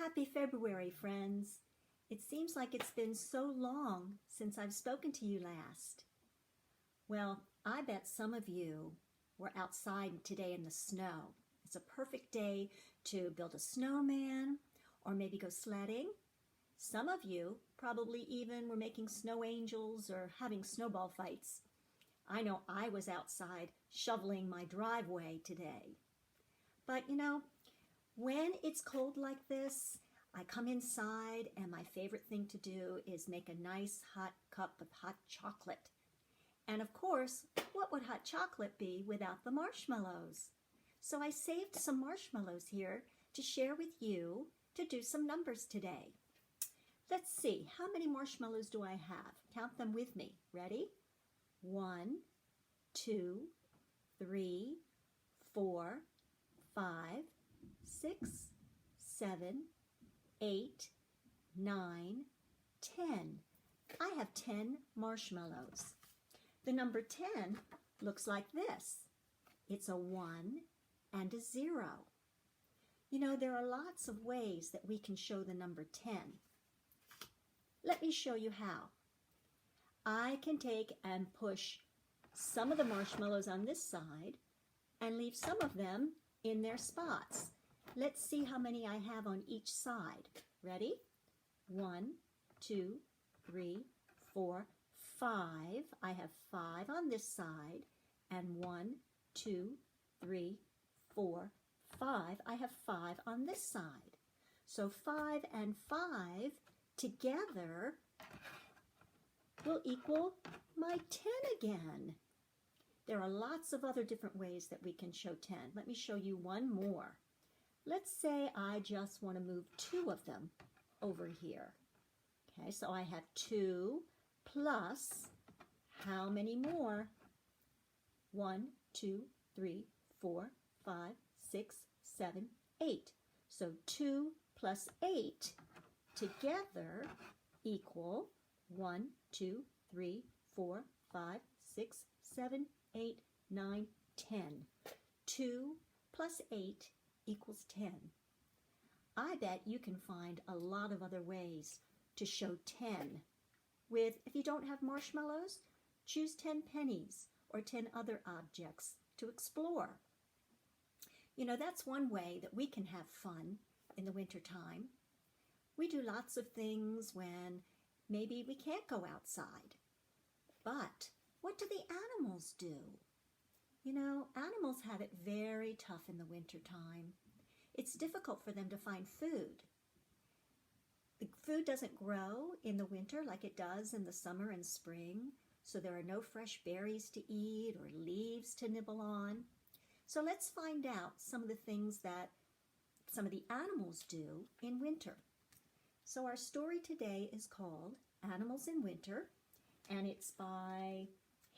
Happy February, friends. It seems like it's been so long since I've spoken to you last. Well, I bet some of you were outside today in the snow. It's a perfect day to build a snowman or maybe go sledding. Some of you probably even were making snow angels or having snowball fights. I know I was outside shoveling my driveway today. But you know, when it's cold like this, I come inside and my favorite thing to do is make a nice hot cup of hot chocolate. And of course, what would hot chocolate be without the marshmallows? So I saved some marshmallows here to share with you to do some numbers today. Let's see, how many marshmallows do I have? Count them with me. Ready? 1, 2, 3, 4, 5, 6, 7, 8, 9, 10. I have 10 marshmallows. The number 10 looks like this. It's a 1 and a 0. You know, there are lots of ways that we can show the number 10. Let me show you how. I can take and push some of the marshmallows on this side and leave some of them in their spots. Let's see how many I have on each side. Ready? 1, 2, 3, 4, 5. I have 5 on this side, and 1, 2, 3, 4, 5. I have 5 on this side. So 5 and 5 together will equal my 10 again. There are lots of other different ways that we can show 10. Let me show you one more. Let's say I just want to move 2 of them over here. Okay, so I have 2 plus how many more? 1, 2, 3, 4, 5, 6, 7, 8. So 2 plus 8 together equal 1, 2, 3, 4, 5, 6, 7, 8, 9, 10. 2 plus 8 equals 10. I bet you can find a lot of other ways to show 10. If you don't have marshmallows, choose 10 pennies or 10 other objects to explore. You know, that's one way that we can have fun in the wintertime. We do lots of things when maybe we can't go outside. But what do the animals do? You know, animals have it very tough in the wintertime. It's difficult for them to find food. The food doesn't grow in the winter like it does in the summer and spring, so there are no fresh berries to eat or leaves to nibble on. So let's find out some of the things that some of the animals do in winter. So our story today is called Animals in Winter, and it's by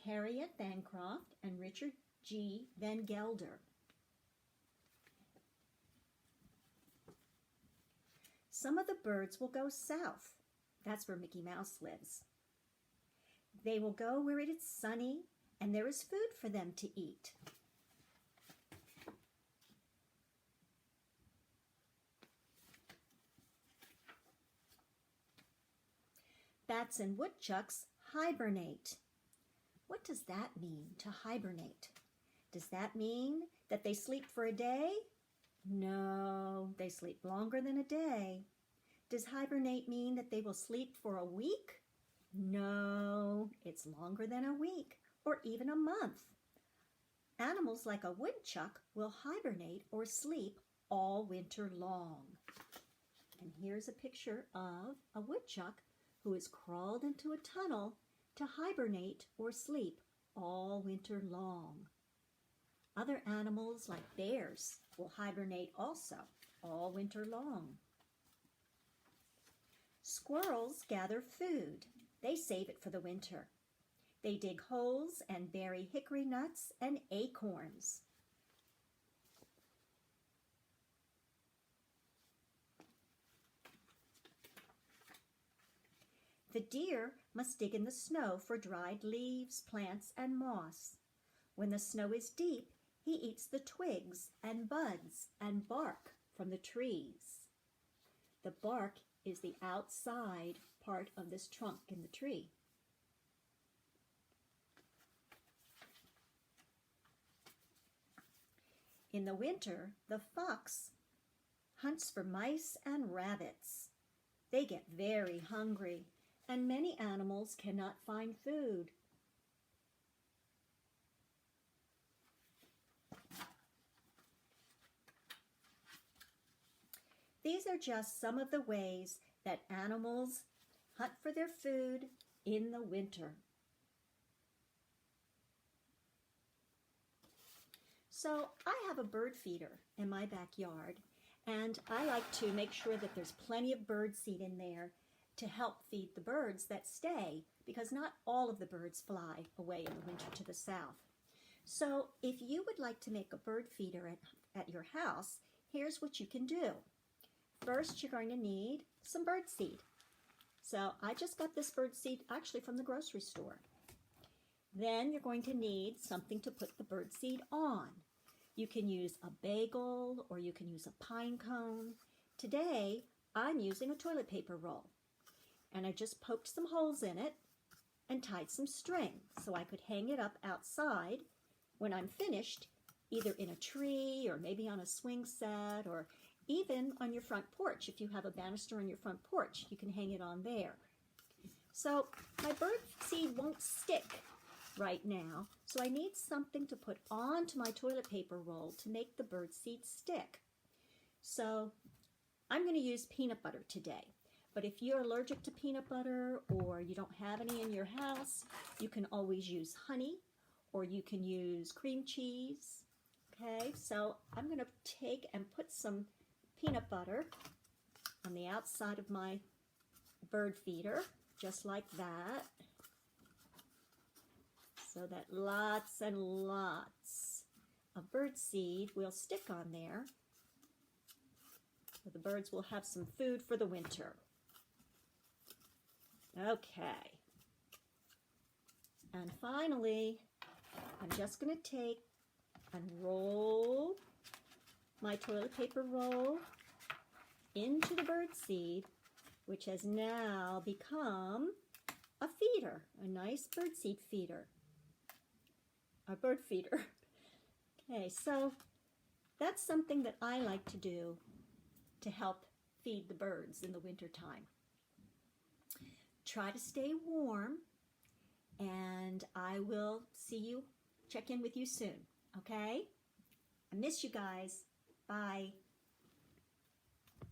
Henrietta Bancroft and Richard G. Van Gelder. Some of the birds will go south. That's where Mickey Mouse lives. They will go where it is sunny and there is food for them to eat. Bats and woodchucks hibernate. What does that mean, to hibernate? Does that mean that they sleep for a day? No, they sleep longer than a day. Does hibernate mean that they will sleep for a week? No, it's longer than a week or even a month. Animals like a woodchuck will hibernate or sleep all winter long. And here's a picture of a woodchuck who has crawled into a tunnel to hibernate or sleep all winter long. Other animals like bears will hibernate also all winter long. Squirrels gather food. They save it for the winter. They dig holes and bury hickory nuts and acorns. The deer must dig in the snow for dried leaves, plants, and moss. When the snow is deep, he eats the twigs and buds and bark from the trees. The bark is the outside part of this trunk in the tree. In the winter, the fox hunts for mice and rabbits. They get very hungry, and many animals cannot find food. These are just some of the ways that animals hunt for their food in the winter. So I have a bird feeder in my backyard, and I like to make sure that there's plenty of bird seed in there to help feed the birds that stay, because not all of the birds fly away in the winter to the south. So if you would like to make a bird feeder at your house, here's what you can do. First, you're going to need some bird seed. So I just got this bird seed actually from the grocery store. Then you're going to need something to put the bird seed on. You can use a bagel or you can use a pine cone. Today, I'm using a toilet paper roll. And I just poked some holes in it and tied some string so I could hang it up outside when I'm finished, either in a tree or maybe on a swing set or even on your front porch. If you have a banister on your front porch, you can hang it on there. So my bird seed won't stick right now, so I need something to put onto my toilet paper roll to make the bird seed stick. So I'm going to use peanut butter today. But if you're allergic to peanut butter or you don't have any in your house, you can always use honey or you can use cream cheese. Okay, so I'm going to take and put some peanut butter on the outside of my bird feeder, just like that, so that lots and lots of bird seed will stick on there, so the birds will have some food for the winter. Okay, and finally, I'm just going to take and roll my toilet paper roll into the bird seed, which has now become a feeder, a nice bird seed feeder, a bird feeder. Okay, so that's something that I like to do to help feed the birds in the winter time. Try to stay warm, and I will check in with you soon, okay? I miss you guys. Bye.